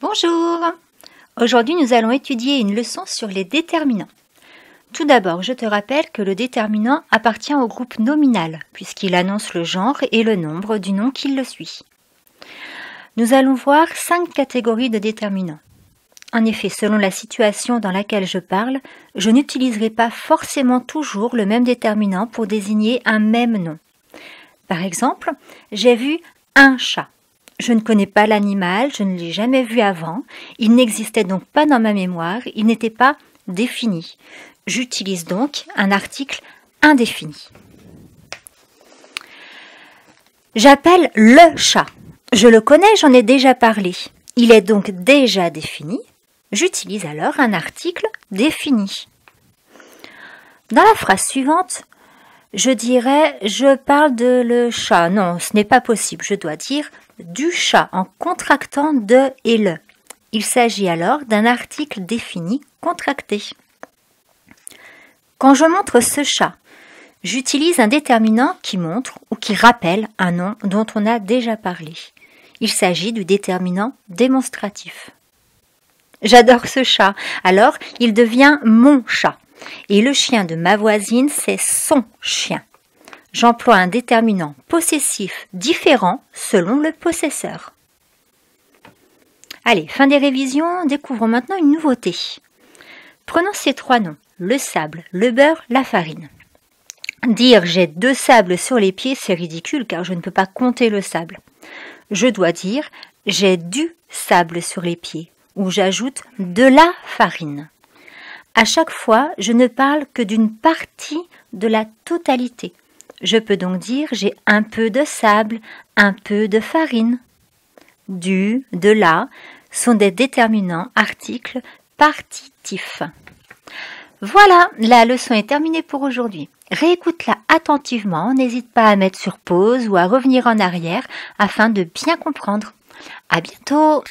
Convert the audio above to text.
Bonjour! Aujourd'hui, nous allons étudier une leçon sur les déterminants. Tout d'abord, je te rappelle que le déterminant appartient au groupe nominal, puisqu'il annonce le genre et le nombre du nom qui le suit. Nous allons voir 5 catégories de déterminants. En effet, selon la situation dans laquelle je parle, je n'utiliserai pas forcément toujours le même déterminant pour désigner un même nom. Par exemple, j'ai vu un chat. Je ne connais pas l'animal, je ne l'ai jamais vu avant, il n'existait donc pas dans ma mémoire, il n'était pas défini. J'utilise donc un article indéfini. J'appelle le chat. Je le connais, j'en ai déjà parlé. Il est donc déjà défini. J'utilise alors un article défini. Dans la phrase suivante, je dirais « je parle de le chat ». Non, ce n'est pas possible. Je dois dire « du chat » en contractant « de » et « le ». Il s'agit alors d'un article défini contracté. Quand je montre ce chat, j'utilise un déterminant qui montre ou qui rappelle un nom dont on a déjà parlé. Il s'agit du déterminant démonstratif. J'adore ce chat, alors il devient mon chat. Et le chien de ma voisine, c'est son chien. J'emploie un déterminant possessif différent selon le possesseur. Allez, fin des révisions, découvrons maintenant une nouveauté. Prenons ces 3 noms, le sable, le beurre, la farine. Dire « j'ai 2 sables sur les pieds », c'est ridicule car je ne peux pas compter le sable. Je dois dire « j'ai du sable sur les pieds » ou j'ajoute « de la farine ». À chaque fois, je ne parle que d'une partie de la totalité. Je peux donc dire « j'ai un peu de sable, un peu de farine ». Du, de la sont des déterminants articles partitifs. Voilà, la leçon est terminée pour aujourd'hui. Réécoute-la attentivement, n'hésite pas à mettre sur pause ou à revenir en arrière afin de bien comprendre. À bientôt!